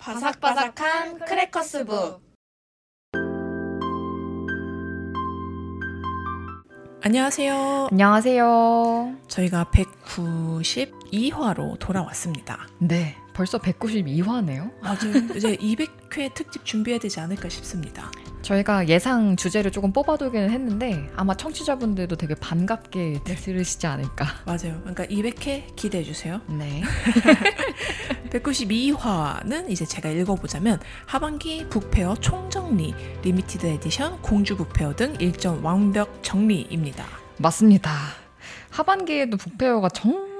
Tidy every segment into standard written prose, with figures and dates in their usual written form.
바삭바삭한 크래커스부. 안녕하세요. 안녕하세요. 저희가 192화로 돌아왔습니다. 네, 벌써 192화네요. 맞아요. 이제 200회 특집 준비해야 되지 않을까 싶습니다. 저희가 예상 주제를 조금 뽑아두기는 했는데 아마 청취자분들도 되게 반갑게 들으시지 않을까. 맞아요. 그러니까 200회 기대해주세요. 네. 192화는 이제 제가 읽어보자면 하반기 북페어 총정리, 리미티드 에디션, 공주 북페어 등 일정 완벽 정리입니다. 맞습니다. 하반기에도 북페어가 정말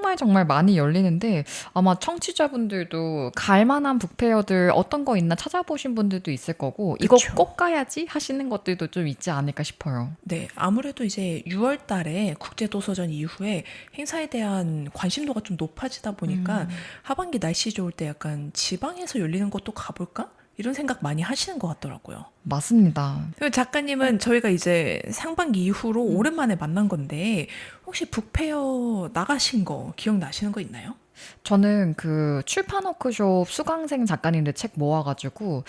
많이 열리는데 아마 청취자분들도 갈만한 북페어들 어떤 거 있나 찾아보신 분들도 있을 거고 이거 그쵸. 꼭 가야지 하시는 것들도 좀 있지 않을까 싶어요. 네, 아무래도 이제 6월 달에 국제도서전 이후에 행사에 대한 관심도가 좀 높아지다 보니까 하반기 날씨 좋을 때 약간 지방에서 열리는 것도 가볼까? 이런 생각 많이 하시는 것 같더라고요. 맞습니다. 작가님은 저희가 이제 상반기 이후로 오랜만에 만난 건데 혹시 북페어 나가신 거 기억나시는 거 있나요? 저는 그 출판 워크숍 수강생 작가님들 책 모아가지고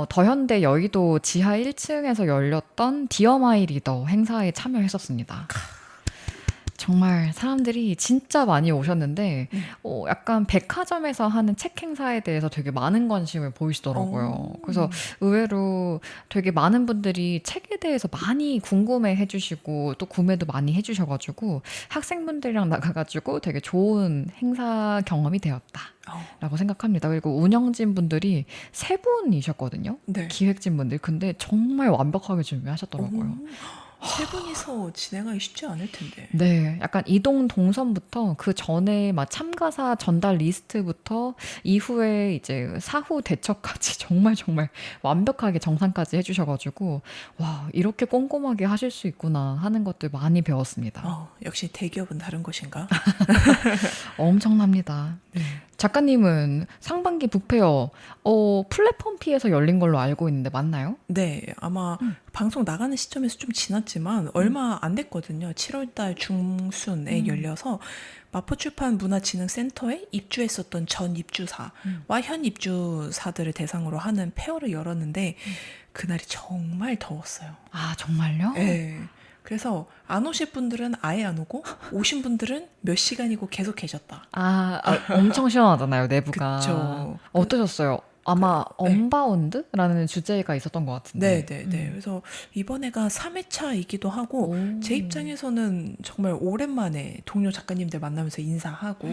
더현대 여의도 지하 1층에서 열렸던 디어 마이 리더 행사에 참여했었습니다. 정말 사람들이 진짜 많이 오셨는데 약간 백화점에서 하는 책 행사에 대해서 되게 많은 관심을 보이시더라고요. 그래서 의외로 되게 많은 분들이 책에 대해서 많이 궁금해 해주시고 또 구매도 많이 해주셔가지고 학생분들이랑 나가가지고 되게 좋은 행사 경험이 되었다라고 생각합니다. 그리고 운영진 분들이 3분이셨거든요. 네. 기획진 분들. 근데 정말 완벽하게 준비하셨더라고요. 세 분이서 진행하기 쉽지 않을 텐데. 네, 약간 이동 동선부터 그 전에 막 참가사 전달 리스트부터 이후에 이제 사후 대처까지 정말 완벽하게 정상까지 해주셔가지고 와, 이렇게 꼼꼼하게 하실 수 있구나 하는 것들 많이 배웠습니다. 역시 대기업은 다른 것인가? 엄청납니다. 작가님은 상반기 북페어 플랫폼 P에서 열린 걸로 알고 있는데 맞나요? 네, 아마 방송 나가는 시점에서 좀 지났지만 얼마 안 됐거든요. 7월달 중순에 열려서 마포출판 문화진흥센터에 입주했었던 전 입주사와 현 입주사들을 대상으로 하는 페어를 열었는데 그날이 정말 더웠어요. 아, 정말요? 네. 그래서 안 오실 분들은 아예 안 오고 오신 분들은 몇 시간이고 계속 계셨다. 엄청 시원하잖아요, 내부가. 그쵸. 어떠셨어요? 아마 언바운드라는 주제가 있었던 것 같은데. 네. 그래서 이번에가 3회차이기도 하고 제 입장에서는 정말 오랜만에 동료 작가님들 만나면서 인사하고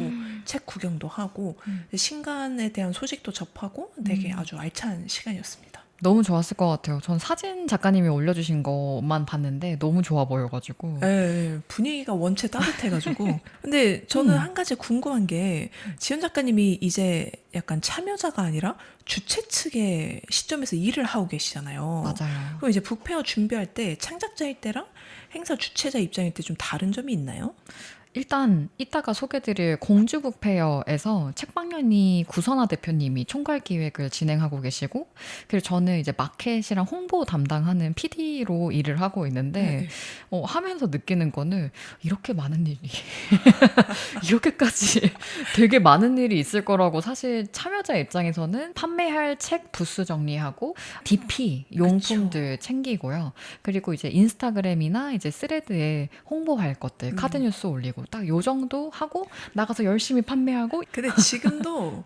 책 구경도 하고 신간에 대한 소식도 접하고 되게 아주 알찬 시간이었습니다. 너무 좋았을 것 같아요. 전 사진 작가님이 올려주신 것만 봤는데 너무 좋아 보여가지고. 네, 분위기가 원체 따뜻해가지고. 근데 저는 한 가지 궁금한 게 지연 작가님이 이제 약간 참여자가 아니라 주최 측의 시점에서 일을 하고 계시잖아요. 맞아요. 그럼 이제 북페어 준비할 때 창작자일 때랑 행사 주최자 입장일 때 좀 다른 점이 있나요? 일단 이따가 소개드릴 공주북페어에서 책방연이 구선아 대표님이 총괄 기획을 진행하고 계시고 그리고 저는 이제 마켓이랑 홍보 담당하는 PD로 일을 하고 있는데 하면서 느끼는 거는 이렇게 많은 일이 이렇게까지 되게 많은 일이 있을 거라고 사실 참여자 입장에서는 판매할 책 부스 정리하고 DP 용품들 챙기고요. 그리고 이제 인스타그램이나 이제 스레드에 홍보할 것들 카드 뉴스 올리고 딱 요 정도 하고 나가서 열심히 판매하고. 근데 지금도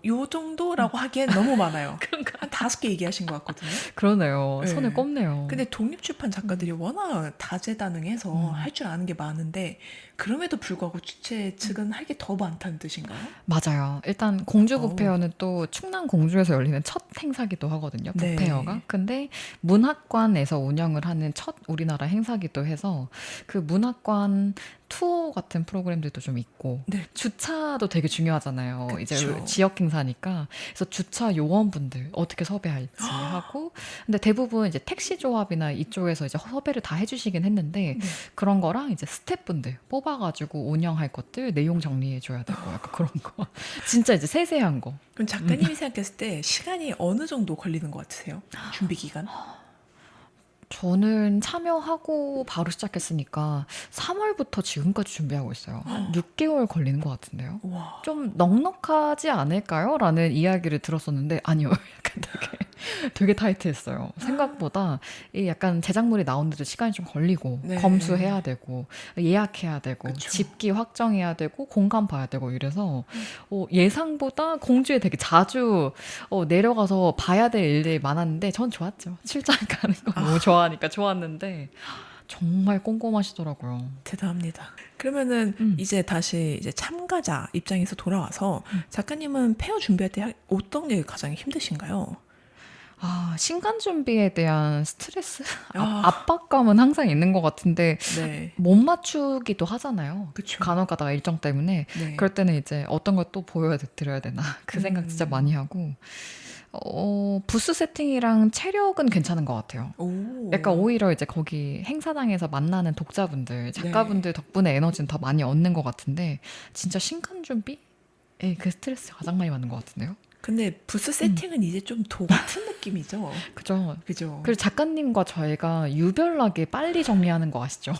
요 정도라고 하기엔 너무 많아요. 한 5개 얘기하신 것 같거든요. 그러네요. 네. 손을 꼽네요. 근데 독립출판 작가들이 워낙 다재다능해서 할 줄 아는 게 많은데 그럼에도 불구하고 주최 측은 할 게 더 많다는 뜻인가요? 맞아요. 일단 공주 북페어는 또 충남 공주에서 열리는 첫 행사기도 하거든요. 북페어가. 네. 근데 문학관에서 운영을 하는 첫 우리나라 행사기도 해서 그 문학관 투어 같은 프로그램들도 좀 있고 주차도 되게 중요하잖아요. 그쵸. 이제 지역 행사니까. 그래서 주차 요원분들 어떻게 섭외할지 하고 근데 대부분 이제 택시 조합이나 이쪽에서 이제 섭외를 다 해주시긴 했는데 그런 거랑 이제 스태프분들 뽑아가지고 운영할 것들 내용 정리해줘야 되고 약간 그런 거. 진짜 이제 세세한 거. 그럼 작가님이 생각했을 때 시간이 어느 정도 걸리는 것 같으세요? 준비 기간? 저는 참여하고 바로 시작했으니까 3월부터 지금까지 준비하고 있어요. 한 6개월 걸리는 것 같은데요. 와. 좀 넉넉하지 않을까요? 라는 이야기를 들었었는데 아니요. 약간 되게 타이트했어요. 생각보다 이 약간 제작물이 나오는데도 시간이 좀 걸리고 네. 검수해야 되고 예약해야 되고 그쵸. 집기 확정해야 되고 공간 봐야 되고 이래서 예상보다 공주에 되게 자주 내려가서 봐야 될 일들이 많았는데 전 좋았죠. 출장 가는 거 너무 좋아하니까 좋았는데 정말 꼼꼼하시더라고요. 대단합니다. 그러면은 이제 다시 이제 참가자 입장에서 돌아와서 작가님은 페어 준비할 때 어떤 게 가장 힘드신가요? 신간 준비에 대한 스트레스? 아. 압박감은 항상 있는 것 같은데 네. 못 맞추기도 하잖아요. 그쵸. 간혹 가다가 일정 때문에. 네. 그럴 때는 이제 어떤 걸 또 보여드려야 되나 그 생각 진짜 많이 하고 부스 세팅이랑 체력은 괜찮은 것 같아요. 오. 약간 오히려 이제 거기 행사장에서 만나는 독자분들, 작가분들 덕분에 에너지는 더 많이 얻는 것 같은데 진짜 신간 준비? 그 스트레스 가장 많이 받는 것 같은데요. 근데 부스 세팅은 이제 좀 도 같은 느낌이죠. 그죠? 그죠? 그리고 작가님과 저희가 유별나게 빨리 정리하는 거 아시죠?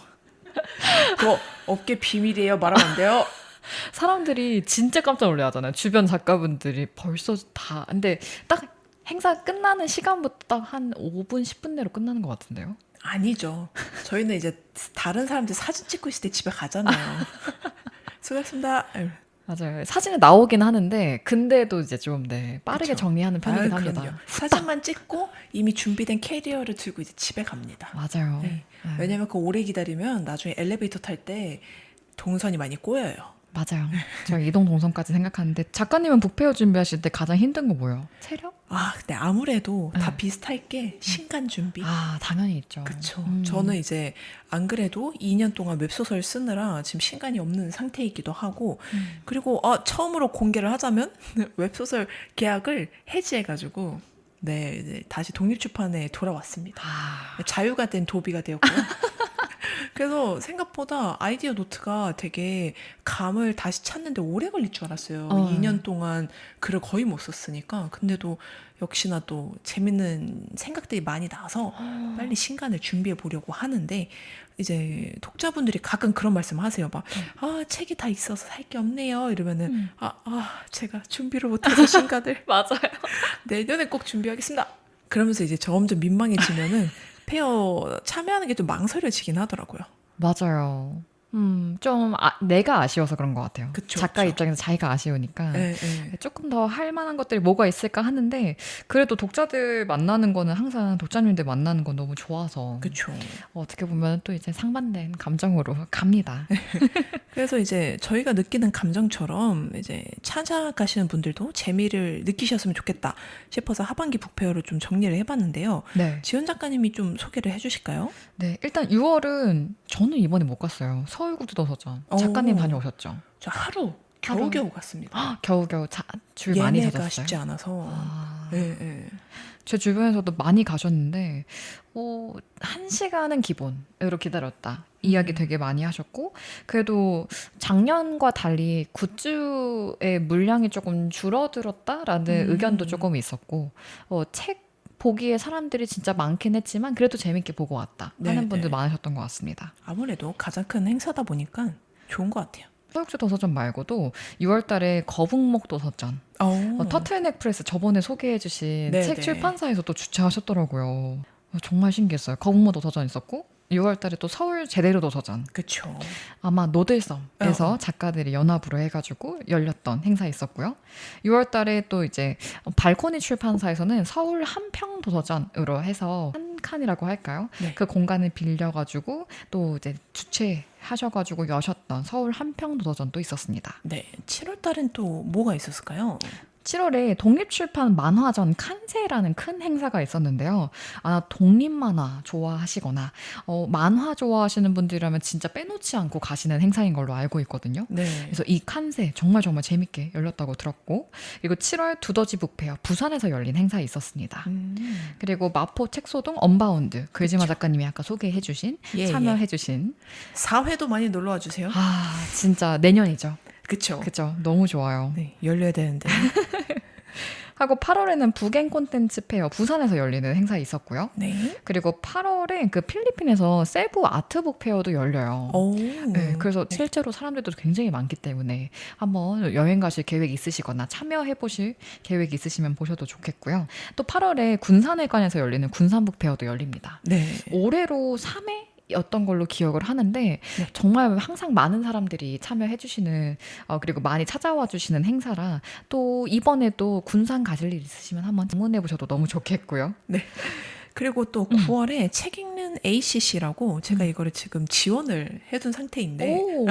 그거 업계 비밀이에요. 말하면 안 돼요. 사람들이 진짜 깜짝 놀라잖아요. 주변 작가분들이 벌써 다. 근데 딱 행사 끝나는 시간부터 딱 한 5분, 10분 내로 끝나는 것 같은데요. 아니죠. 저희는 이제 다른 사람들 사진 찍고 있을 때 집에 가잖아요. 수고하셨습니다. 아유, 맞아요. 사진에 나오긴 하는데, 근데도 이제 좀, 빠르게 그쵸. 정리하는 편이긴 아유, 합니다. 그럼요. 사진만 찍고 이미 준비된 캐리어를 들고 이제 집에 갑니다. 맞아요. 네. 네. 왜냐면 그 오래 기다리면 나중에 엘리베이터 탈 때 동선이 많이 꼬여요. 맞아요. 제가 이동 동선까지 생각하는데, 작가님은 북페어 준비하실 때 가장 힘든 거 뭐예요? 체력? 근데 아무래도 다 네. 비슷할 게 신간 준비. 당연히 있죠. 그쵸. 저는 이제 안 그래도 2년 동안 웹소설 쓰느라 지금 신간이 없는 상태이기도 하고, 그리고 처음으로 공개를 하자면 웹소설 계약을 해지해가지고, 네, 이제 다시 독립출판에 돌아왔습니다. 자유가 된 도비가 되었고요. 그래서 생각보다 아이디어 노트가 되게 감을 다시 찾는데 오래 걸릴 줄 알았어요. 2년 동안 글을 거의 못 썼으니까. 근데도 역시나 또 재밌는 생각들이 많이 나서 빨리 신간을 준비해 보려고 하는데 이제 독자분들이 가끔 그런 말씀 하세요. 막, 책이 다 있어서 살 게 없네요. 이러면은, 제가 준비를 못해서 신간을 맞아요. 내년에 꼭 준비하겠습니다. 그러면서 이제 점점 민망해지면은 페어 참여하는 게 좀 망설여지긴 하더라고요. 맞아요. 좀 내가 아쉬워서 그런 것 같아요. 그쵸, 작가 그쵸. 입장에서 자기가 아쉬우니까 네. 조금 더 할 만한 것들이 뭐가 있을까 하는데 그래도 독자들 만나는 거는 항상 독자님들 만나는 건 너무 좋아서 그쵸. 어떻게 보면 또 이제 상반된 감정으로 갑니다. 그래서 이제 저희가 느끼는 감정처럼 이제 찾아가시는 분들도 재미를 느끼셨으면 좋겠다 싶어서 하반기 북페어를 좀 정리를 해봤는데요. 네. 지원 작가님이 좀 소개를 해주실까요? 네. 일단 6월은 저는 이번에 못 갔어요. 서울국제도서전. 작가님 오. 다녀오셨죠? 저 겨우겨우 갔습니다. 겨우겨우 줄 많이 예매가 찾았어요. 쉽지 않아서. 네. 제 주변에서도 많이 가셨는데 1시간은 기본으로 기다렸다. 이야기 되게 많이 하셨고 그래도 작년과 달리 굿즈의 물량이 조금 줄어들었다라는 의견도 조금 있었고 책 보기에 사람들이 진짜 많긴 했지만 그래도 재밌게 보고 왔다 하는 네, 분들 네. 많으셨던 것 같습니다. 아무래도 가장 큰 행사다 보니까 좋은 것 같아요. 서울국제 도서전 말고도 6월 달에 거북목 도서전 터틀넥 프레스 저번에 소개해주신 네, 책 네. 출판사에서 또 주최하셨더라고요. 정말 신기했어요. 거북목 도서전 있었고 6월 달에 또 서울 제대로 도서전 그쵸. 아마 노들섬에서 작가들이 연합으로 해가지고 열렸던 행사 있었고요. 6월 달에 또 이제 발코니 출판사에서는 서울 한평 도서전으로 해서 한 칸이라고 할까요? 네. 그 공간을 빌려가지고 또 이제 주최하셔가지고 여셨던 서울 한평 도서전도 있었습니다. 네. 7월 달엔 또 뭐가 있었을까요? 7월에 독립출판 만화전 칸세라는 큰 행사가 있었는데요. 독립만화 좋아하시거나 만화 좋아하시는 분들이라면 진짜 빼놓지 않고 가시는 행사인 걸로 알고 있거든요. 네. 그래서 이 칸세 정말 재밌게 열렸다고 들었고 그리고 7월 두더지 북페어 부산에서 열린 행사에 있었습니다. 그리고 마포 책소동 언바운드 글지마 작가님이 아까 소개해주신 참여해주신 4회도 많이 놀러와 주세요. 진짜 내년이죠. 그쵸. 그죠. 너무 좋아요. 네, 열려야 되는데. 하고 8월에는 북앤 콘텐츠 페어 부산에서 열리는 행사 있었고요. 네. 그리고 8월에 그 필리핀에서 세부 아트북 페어도 열려요. 오. 네, 그래서 실제로 사람들도 굉장히 많기 때문에 한번 여행 가실 계획 있으시거나 참여해 보실 계획 있으시면 보셔도 좋겠고요. 또 8월에 군산회관에서 열리는 군산북 페어도 열립니다. 네. 올해로 3회였던 걸로 기억을 하는데 정말 항상 많은 사람들이 참여해 주시는 그리고 많이 찾아와 주시는 행사라 또 이번에도 군산 가실 일 있으시면 한번 방문해 보셔도 너무 좋겠고요. 그리고 또 9월에 책 읽는 ACC라고 제가 이거를 지금 지원을 해둔 상태인데 오.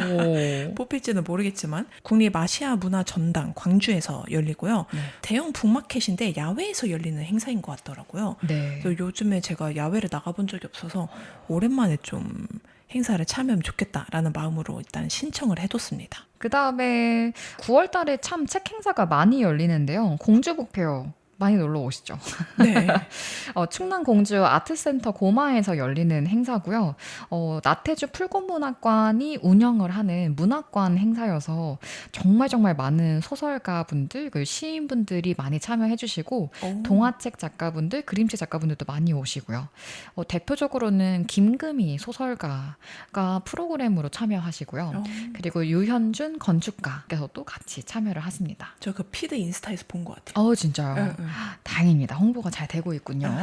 뽑힐지는 모르겠지만 국립 아시아 문화 전당 광주에서 열리고요. 네. 대형 북마켓인데 야외에서 열리는 행사인 것 같더라고요. 네. 그래서 요즘에 제가 야외를 나가본 적이 없어서 오랜만에 좀 행사를 참여하면 좋겠다라는 마음으로 일단 신청을 해뒀습니다. 그 다음에 9월 달에 참 책 행사가 많이 열리는데요. 공주북 페어 많이 놀러 오시죠. 네. 충남 공주 아트센터 고마에서 열리는 행사고요. 나태주 풀꽃문학관이 운영을 하는 문학관 행사여서 정말 정말 많은 소설가분들, 그 시인분들이 많이 참여해 주시고 동화책 작가분들, 그림책 작가분들도 많이 오시고요. 대표적으로는 김금희 소설가가 프로그램으로 참여하시고요. 그리고 유현준 건축가께서도 같이 참여를 하십니다. 저 그 피드 인스타에서 본 것 같아요. 진짜요? 다행입니다. 홍보가 잘 되고 있군요.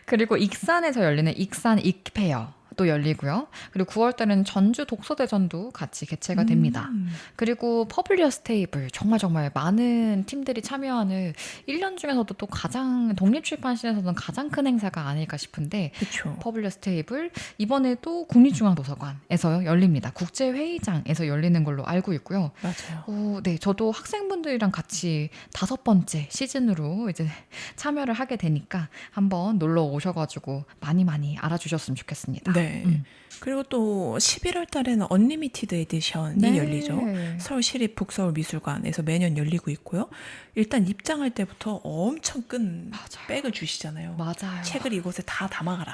그리고 익산에서 열리는 익산 익페어 또 열리고요. 그리고 9월 달에는 전주 독서대전도 같이 개최가 됩니다. 그리고 퍼블리어스 테이블 정말 정말 많은 팀들이 참여하는 1년 중에서도 또 가장 독립출판실에서는 가장 큰 행사가 아닐까 싶은데 그렇죠. 퍼블리어스 테이블 이번에도 국립중앙도서관에서 열립니다. 국제회의장에서 열리는 걸로 알고 있고요. 맞아요. 네, 저도 학생분들이랑 같이 5번째 시즌으로 이제 참여를 하게 되니까 한번 놀러 오셔가지고 많이 많이 알아주셨으면 좋겠습니다. 네. 그리고 또 11월 달에는 언리미티드 에디션이 열리죠. 서울시립 북서울미술관에서 매년 열리고 있고요. 일단 입장할 때부터 엄청 큰 백을 주시잖아요. 맞아요. 책을 이곳에 다 담아가라.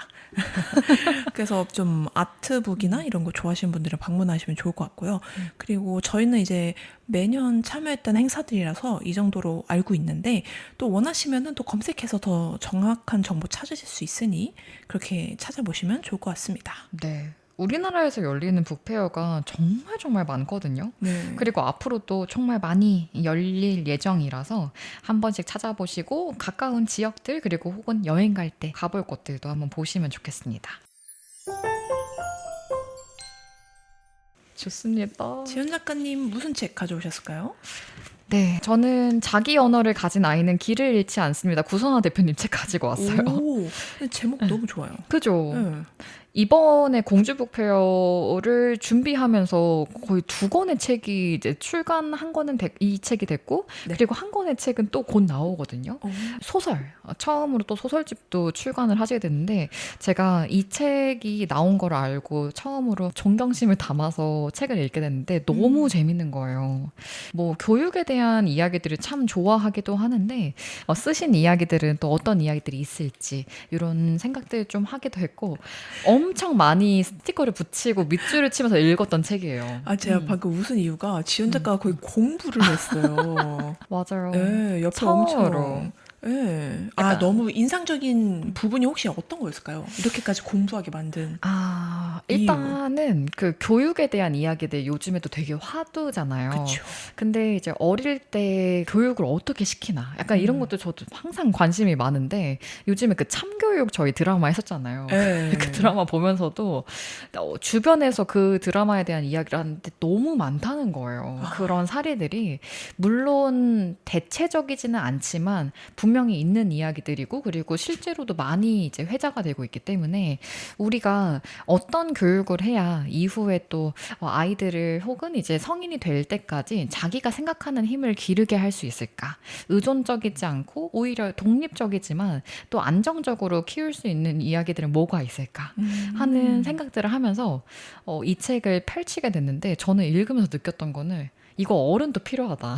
그래서 좀 아트북이나 이런 거 좋아하시는 분들은 방문하시면 좋을 것 같고요. 그리고 저희는 이제 매년 참여했던 행사들이라서 이 정도로 알고 있는데 또 원하시면은 또 검색해서 더 정확한 정보 찾으실 수 있으니 그렇게 찾아보시면 좋을 것 같습니다. 네. 우리나라에서 열리는 북페어가 정말 정말 많거든요. 네. 그리고 앞으로도 정말 많이 열릴 예정이라서 한 번씩 찾아보시고 가까운 지역들 그리고 혹은 여행 갈 때 가볼 곳들도 한번 보시면 좋겠습니다. 좋습니다. 지연 작가님 무슨 책 가져오셨을까요? 네, 저는 자기 언어를 가진 아이는 길을 잃지 않습니다. 구선화 대표님 책 가지고 왔어요. 오, 근데 제목 너무 좋아요. 그죠? 네. 이번에 공주북 페어를 준비하면서 거의 2권의 책이 이제 출간한 거는 이 책이 됐고 네. 그리고 한 권의 책은 또 곧 나오거든요. 소설, 처음으로 또 소설집도 출간을 하게 됐는데 제가 이 책이 나온 걸 알고 처음으로 존경심을 담아서 책을 읽게 됐는데 너무 재밌는 거예요. 뭐 교육에 대한 이야기들을 참 좋아하기도 하는데 쓰신 이야기들은 또 어떤 이야기들이 있을지 이런 생각들 좀 하기도 했고 엄청 많이 스티커를 붙이고 밑줄을 치면서 읽었던 책이에요. 제가 방금 웃은 이유가 지연 작가가 거의 공부를 했어요. 맞아요. 네, 옆에 처음으로. 엄청. 네. 약간- 너무 인상적인 부분이 혹시 어떤 거였을까요? 이렇게까지 공부하게 만든. 일단은 그 교육에 대한 이야기들 요즘에도 되게 화두잖아요. 그렇죠. 근데 이제 어릴 때 교육을 어떻게 시키나 약간 이런 것도 저도 항상 관심이 많은데 요즘에 그 참교육 저희 드라마 했었잖아요. 네. 그 드라마 보면서도 주변에서 그 드라마에 대한 이야기를 하는데 너무 많다는 거예요. 그런 사례들이 물론 대체적이지는 않지만 분명히 있는 이야기들이고 그리고 실제로도 많이 이제 회자가 되고 있기 때문에 우리가 어떤 교육을 해야 이후에 또 아이들을 혹은 이제 성인이 될 때까지 자기가 생각하는 힘을 기르게 할 수 있을까? 의존적이지 않고 오히려 독립적이지만 또 안정적으로 키울 수 있는 이야기들은 뭐가 있을까? 하는 생각들을 하면서 이 책을 펼치게 됐는데 저는 읽으면서 느꼈던 거는 이거 어른도 필요하다.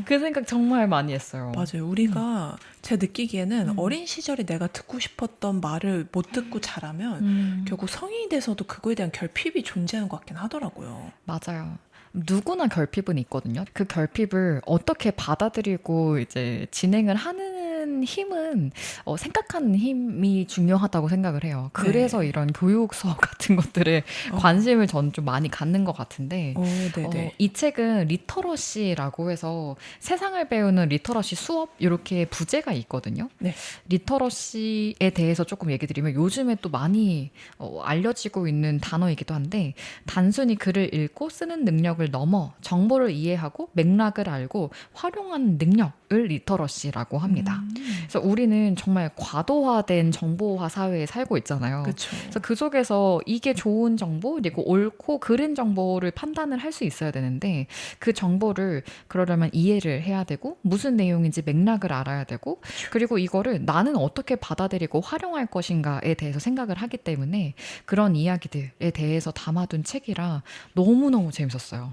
그 생각 정말 많이 했어요. 맞아요. 우리가 제가 느끼기에는 어린 시절에 내가 듣고 싶었던 말을 못 듣고 자라면 결국 성인이 돼서도 그거에 대한 결핍이 존재하는 것 같긴 하더라고요. 맞아요. 누구나 결핍은 있거든요. 그 결핍을 어떻게 받아들이고 이제 진행을 하는 힘은 생각하는 힘이 중요하다고 생각을 해요. 그래서 네. 이런 교육서 같은 것들에 어, 관심을 전 좀 많이 갖는 것 같은데 네네. 이 책은 리터러시라고 해서 세상을 배우는 리터러시 수업 이렇게 부제가 있거든요. 네. 리터러시에 대해서 조금 얘기 드리면 요즘에 또 많이 알려지고 있는 단어이기도 한데 단순히 글을 읽고 쓰는 능력을 넘어 정보를 이해하고 맥락을 알고 활용하는 능력을 리터러시라고 합니다. 그래서 우리는 정말 과도화된 정보화 사회에 살고 있잖아요. 그쵸. 그래서 그 속에서 이게 좋은 정보 그리고 옳고 그른 정보를 판단을 할 수 있어야 되는데 그 정보를 그러려면 이해를 해야 되고 무슨 내용인지 맥락을 알아야 되고 그리고 이거를 나는 어떻게 받아들이고 활용할 것인가에 대해서 생각을 하기 때문에 그런 이야기들에 대해서 담아둔 책이라 너무너무 재밌었어요.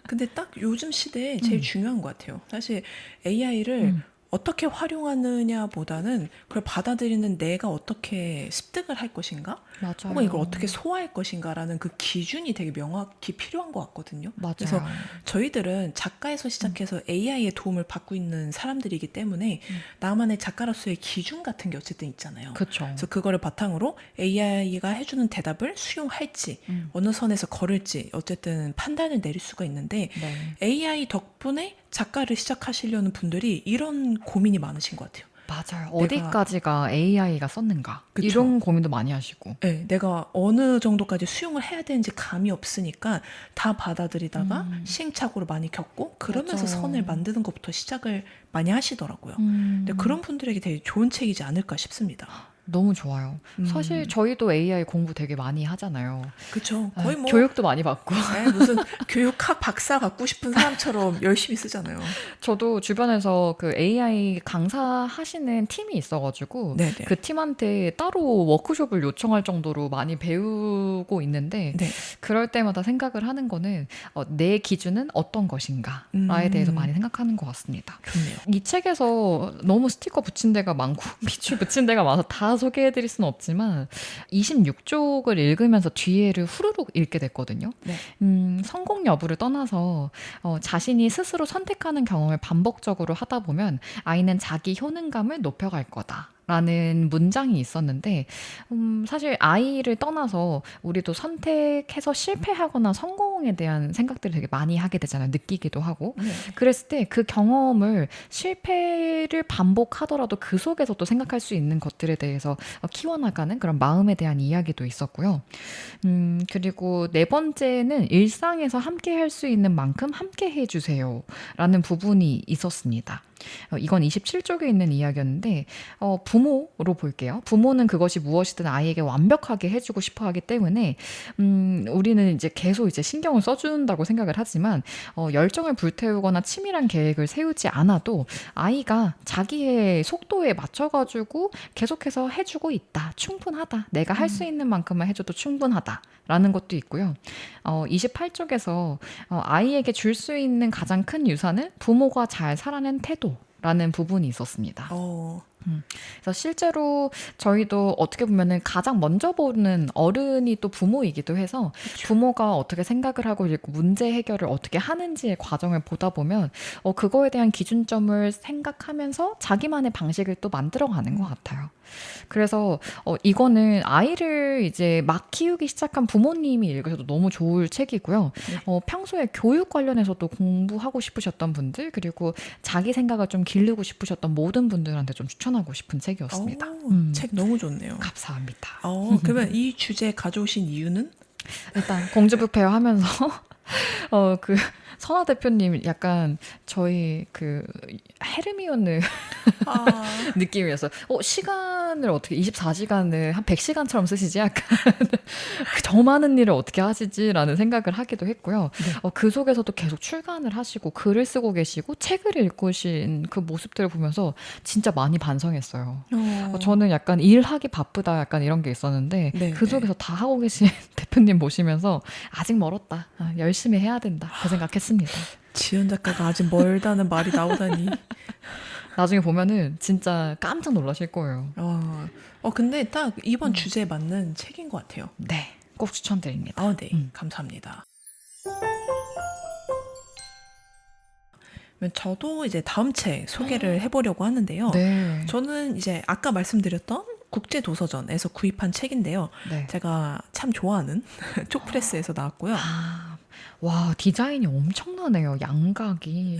근데 딱 요즘 시대에 제일 중요한 것 같아요. 사실 AI를 음, 어떻게 활용하느냐보다는 그걸 받아들이는 내가 어떻게 습득을 할 것인가? 혹은 이걸 맞아요. 어떻게 소화할 것인가라는 그 기준이 되게 명확히 필요한 것 같거든요. 그래서 맞아요. 저희들은 작가에서 시작해서 AI의 도움을 받고 있는 사람들이기 때문에 나만의 작가로서의 기준 같은 게 어쨌든 있잖아요. 그쵸. 그래서 그거를 바탕으로 AI가 해주는 대답을 수용할지 어느 선에서 걸을지 어쨌든 판단을 내릴 수가 있는데 네. AI 덕분에 작가를 시작하시려는 분들이 이런 고민이 많으신 것 같아요. 맞아요. 내가 어디까지가 AI가 썼는가? 그쵸. 이런 고민도 많이 하시고. 네, 내가 어느 정도까지 수용을 해야 되는지 감이 없으니까 다 받아들이다가 시행착오를 많이 겪고 그러면서 맞아. 선을 만드는 것부터 시작을 많이 하시더라고요. 근데 음. 그런 분들에게 되게 좋은 책이지 않을까 싶습니다. 너무 좋아요. 사실 음, 저희도 AI 공부 되게 많이 하잖아요. 그쵸. 거의 뭐 교육도 많이 받고. 무슨 교육학 박사 갖고 싶은 사람처럼 열심히 쓰잖아요. 저도 주변에서 그 AI 강사하시는 팀이 있어가지고 네네. 그 팀한테 따로 워크숍을 요청할 정도로 많이 배우고 있는데 네. 그럴 때마다 생각을 하는 거는 내 기준은 어떤 것인가에 대해서 많이 생각하는 것 같습니다. 좋네요. 이 책에서 너무 스티커 붙인 데가 많고 밑줄 붙인 데가 많아서 다 소개해드릴 수는 없지만 26쪽을 읽으면서 뒤에를 후루룩 읽게 됐거든요. 네. 성공 여부를 떠나서 자신이 스스로 선택하는 경험을 반복적으로 하다 보면 아이는 자기 효능감을 높여갈 거다. 라는 문장이 있었는데 사실 아이를 떠나서 우리도 선택해서 실패하거나 성공에 대한 생각들을 되게 많이 하게 되잖아요. 느끼기도 하고. 네. 그랬을 때 그 경험을 실패를 반복하더라도 그 속에서 또 생각할 수 있는 것들에 대해서 키워나가는 그런 마음에 대한 이야기도 있었고요. 그리고 네 번째는 일상에서 함께 할 수 있는 만큼 함께 해주세요. 라는 부분이 있었습니다. 이건 27쪽에 있는 이야기였는데 부모로 볼게요. 부모는 그것이 무엇이든 아이에게 완벽하게 해주고 싶어 하기 때문에 우리는 이제 계속 이제 신경을 써준다고 생각을 하지만 열정을 불태우거나 치밀한 계획을 세우지 않아도 아이가 자기의 속도에 맞춰가지고 계속해서 해주고 있다. 충분하다. 내가 할 수 있는 만큼만 해줘도 충분하다. 라는 것도 있고요. 28쪽에서 아이에게 줄 수 있는 가장 큰 유산은 부모가 잘 살아낸 태도라는 부분이 있었습니다. 그래서 실제로 저희도 어떻게 보면은 가장 먼저 보는 어른이 또 부모이기도 해서 부모가 어떻게 생각을 하고 있고 문제 해결을 어떻게 하는지의 과정을 보다 보면 그거에 대한 기준점을 생각하면서 자기만의 방식을 또 만들어가는 것 같아요. 그래서 이거는 아이를 이제 막 키우기 시작한 부모님이 읽으셔도 너무 좋을 책이고요. 평소에 교육 관련해서도 공부하고 싶으셨던 분들 그리고 자기 생각을 좀 기르고 싶으셨던 모든 분들한테 좀 추천하고 싶은 책이었습니다. 책 너무 좋네요. 감사합니다. 그러면 이 주제 가져오신 이유는? 일단 공주부페어 하면서 그 선아 대표님 약간 저희 그 헤르미온느 아, 느낌이었어요. 시간을 어떻게 24시간을 한 100시간처럼 쓰시지? 약간 저 많은 일을 어떻게 하시지라는 생각을 하기도 했고요. 그 속에서도 계속 출간을 하시고 글을 쓰고 계시고 책을 읽으신 그 모습들을 보면서 진짜 많이 반성했어요. 저는 약간 일하기 바쁘다 약간 이런 게 있었는데 네, 그 속에서 다 하고 계신 대표님 보시면서 아직 멀었다. 열심히 해야 된다. 그 생각했습니다. 지연 작가가 아직 멀다는 말이 나오다니. 나중에 보면은 진짜 깜짝 놀라실 거예요. 근데 딱 이번 주제에 맞는 책인 것 같아요. 네, 꼭 추천드립니다. 네, 감사합니다. 저도 이제 다음 책 소개를 해보려고 하는데요. 네. 저는 이제 아까 말씀드렸던 국제도서전에서 구입한 책인데요. 네. 제가 참 좋아하는 쪽프레스에서 나왔고요. 아, 와, 디자인이 엄청나네요. 양각이.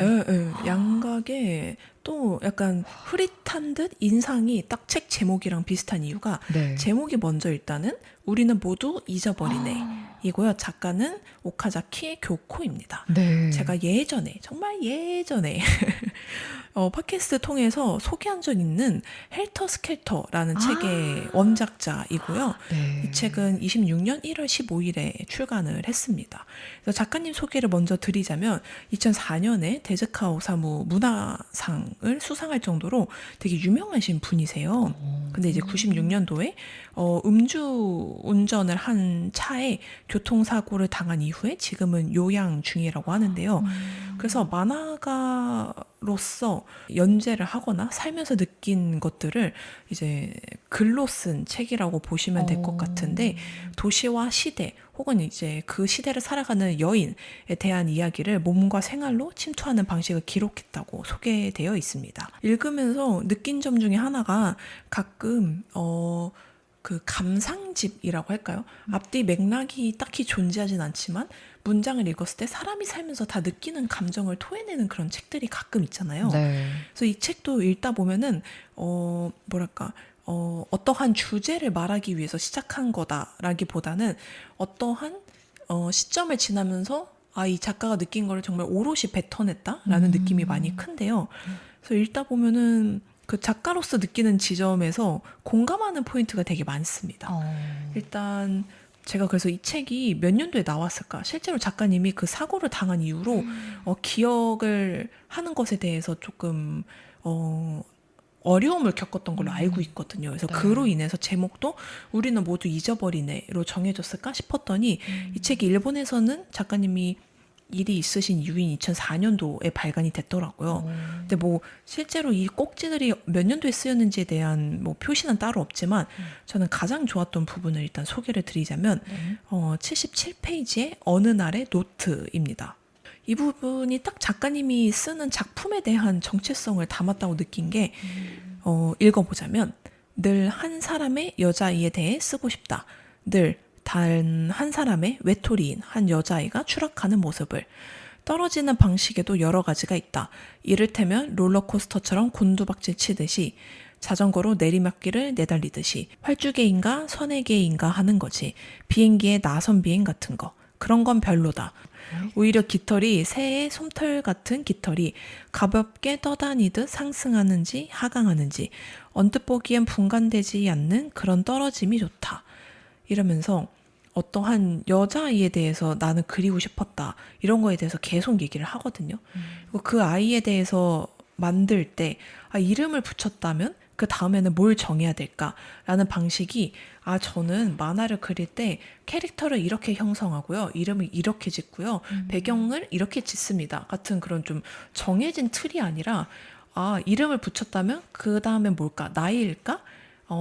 양각에 또 약간 흐릿한 듯 인상이 딱 책 제목이랑 비슷한 이유가 네. 제목이 먼저 일단은 우리는 모두 잊어버리네 이고요. 작가는 오카자키 교코입니다. 네. 제가 예전에 정말 예전에 팟캐스트 통해서 소개한 적 있는 헬터 스켈터라는 책의 원작자이고요. 네. 이 책은 26년 1월 15일에 출간을 했습니다. 그래서 작가님 소개를 먼저 드리자면 2004년에 데즈카 오사무 문화상을 수상할 정도로 되게 유명하신 분이세요. 근데 이제 96년도에 음주 운전을 한 차에 교통사고를 당한 이후에 지금은 요양 중이라고 하는데요. 그래서 만화가로서 연재를 하거나 살면서 느낀 것들을 이제 글로 쓴 책이라고 보시면 될 것 같은데 도시와 시대 혹은 이제 그 시대를 살아가는 여인에 대한 이야기를 몸과 생활로 침투하는 방식을 기록했다고 소개되어 있습니다. 읽으면서 느낀 점 중에 하나가 가끔 그 감상집이라고 할까요? 앞뒤 맥락이 딱히 존재하진 않지만 문장을 읽었을 때 사람이 살면서 다 느끼는 감정을 토해내는 그런 책들이 가끔 있잖아요. 네. 그래서 이 책도 읽다 보면은 뭐랄까 어떠한 주제를 말하기 위해서 시작한 거다라기보다는 어떠한 시점을 지나면서 이 작가가 느낀 거를 정말 오롯이 뱉어냈다라는 느낌이 많이 큰데요. 그래서 읽다 보면은 그 작가로서 느끼는 지점에서 공감하는 포인트가 되게 많습니다. 일단 제가 그래서 이 책이 몇 년도에 나왔을까? 실제로 작가님이 그 사고를 당한 이후로 기억을 하는 것에 대해서 조금 어려움을 겪었던 걸로 알고 있거든요. 그래서 네. 그로 인해서 제목도 우리는 모두 잊어버리네로 정해졌을까 싶었더니 이 책이 일본에서는 작가님이 일이 있으신 이후인 2004년도에 발간이 됐더라고요. 근데 뭐 실제로 이 꼭지들이 몇 년도에 쓰였는지에 대한 뭐 표시는 따로 없지만 저는 가장 좋았던 부분을 일단 소개를 드리자면 77페이지의 어느 날의 노트입니다. 이 부분이 딱 작가님이 쓰는 작품에 대한 정체성을 담았다고 느낀 게 읽어보자면 늘 한 사람의 여자아이에 대해 쓰고 싶다. 늘 단 한 사람의 외톨이인 한 여자아이가 추락하는 모습을 떨어지는 방식에도 여러 가지가 있다. 이를테면 롤러코스터처럼 곤두박질 치듯이 자전거로 내리막길을 내달리듯이 활주개인가 선애개인가 하는 거지. 비행기의 나선 비행 같은 거. 그런 건 별로다. 오히려 깃털이 새의 솜털 같은 깃털이 가볍게 떠다니듯 상승하는지 하강하는지 언뜻 보기엔 분간되지 않는 그런 떨어짐이 좋다. 이러면서 어떠한 여자아이에 대해서 나는 그리고 싶었다. 이런 거에 대해서 계속 얘기를 하거든요. 그리고 그 아이에 대해서 만들 때 이름을 붙였다면 그 다음에는 뭘 정해야 될까라는 방식이 저는 만화를 그릴 때 캐릭터를 이렇게 형성하고요. 이름을 이렇게 짓고요. 배경을 이렇게 짓습니다. 같은 그런 좀 정해진 틀이 아니라 이름을 붙였다면 그 다음엔 뭘까? 나이일까?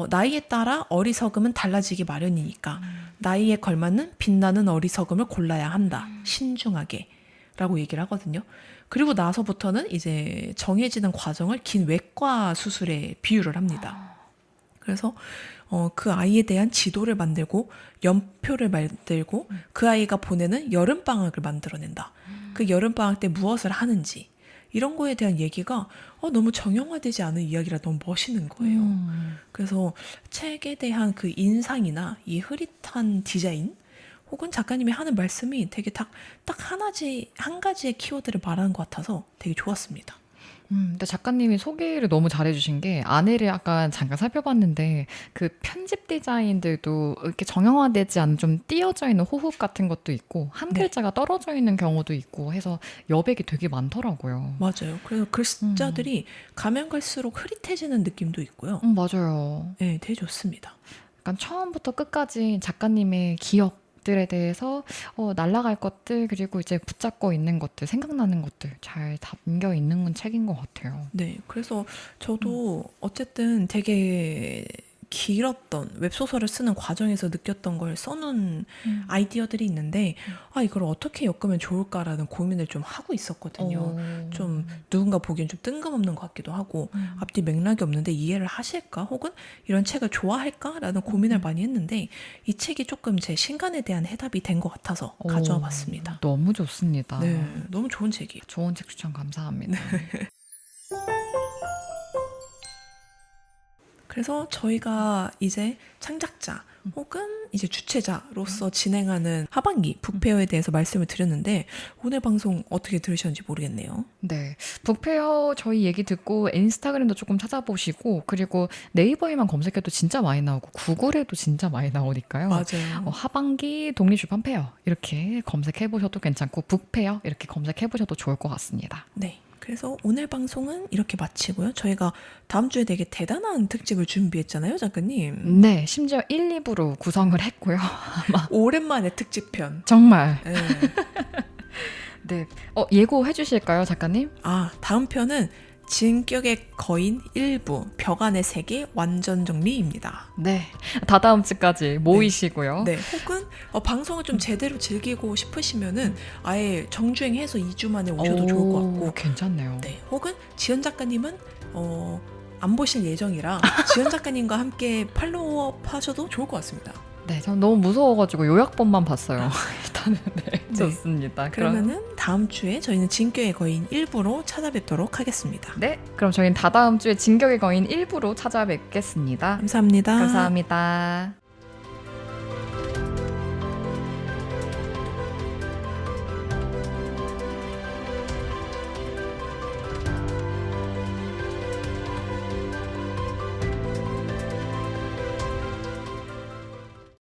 나이에 따라 어리석음은 달라지기 마련이니까 나이에 걸맞는 빛나는 어리석음을 골라야 한다. 신중하게 라고 얘기를 하거든요. 그리고 나서부터는 이제 정해지는 과정을 긴 외과 수술에 비유를 합니다. 그래서 그 아이에 대한 지도를 만들고 연표를 만들고 그 아이가 보내는 여름방학을 만들어낸다. 그 여름방학 때 무엇을 하는지 이런 거에 대한 얘기가 너무 정형화되지 않은 이야기라 너무 멋있는 거예요. 그래서 책에 대한 그 인상이나 이 흐릿한 디자인 혹은 작가님이 하는 말씀이 되게 딱 한 가지의 키워드를 말하는 것 같아서 되게 좋았습니다. 근데 작가님이 소개를 너무 잘해주신 게 안에를 약간 잠깐 살펴봤는데 그 편집 디자인들도 이렇게 정형화되지 않은 좀 띄어져 있는 호흡 같은 것도 있고 한 네. 글자가 떨어져 있는 경우도 있고 해서 여백이 되게 많더라고요. 맞아요. 그래서 글자들이 가면 갈수록 흐릿해지는 느낌도 있고요. 맞아요. 네, 되게 좋습니다. 약간 처음부터 끝까지 작가님의 기억들에 대해서 날아갈 것들 그리고 이제 붙잡고 있는 것들 생각나는 것들 잘 담겨 있는 책인 것 같아요. 네, 그래서 저도 어쨌든 되게 길었던 웹소설을 쓰는 과정에서 느꼈던 걸 써놓은 아이디어들이 있는데 이걸 어떻게 엮으면 좋을까라는 고민을 좀 하고 있었거든요. 좀 누군가 보기엔 좀 뜬금없는 것 같기도 하고 앞뒤 맥락이 없는데 이해를 하실까? 혹은 이런 책을 좋아할까?라는 고민을 많이 했는데 이 책이 조금 제 신간에 대한 해답이 된 것 같아서 가져와 봤습니다. 너무 좋습니다. 네, 너무 좋은 책이에요. 좋은 책 추천 감사합니다. 그래서 저희가 이제 창작자 혹은 이제 주최자로서 진행하는 하반기 북페어에 대해서 말씀을 드렸는데 오늘 방송 어떻게 들으셨는지 모르겠네요. 네, 북페어 저희 얘기 듣고 인스타그램도 조금 찾아보시고 그리고 네이버에만 검색해도 진짜 많이 나오고 구글에도 진짜 많이 나오니까요. 맞아요. 하반기 독립출판 페어 이렇게 검색해보셔도 괜찮고 북페어 이렇게 검색해보셔도 좋을 것 같습니다. 네. 그래서 오늘 방송은 이렇게 마치고요. 저희가 다음 주에 되게 대단한 특집을 준비했잖아요, 작가님. 네, 심지어 1, 2부로 구성을 했고요. 오랜만에 특집편. 정말. 네. 네, 예고해 주실까요, 작가님? 다음 편은 진격의 거인 1부 벽안의 세계 완전 정리입니다. 네, 다다음 주까지 모이시고요. 네, 혹은 방송을 좀 제대로 즐기고 싶으시면은 아예 정주행해서 2주 만에 오셔도 좋을 것 같고 괜찮네요. 네, 혹은 지연 작가님은 안 보실 예정이라 지연 작가님과 함께 팔로우업 하셔도 좋을 것 같습니다. 네, 전 너무 무서워가지고 요약본만 봤어요. 일단은 네, 좋습니다. 그러면은 다음 주에 저희는 진격의 거인 1부로 찾아뵙도록 하겠습니다. 네, 그럼 저희는 다다음 주에 진격의 거인 1부로 찾아뵙겠습니다. 감사합니다. 감사합니다.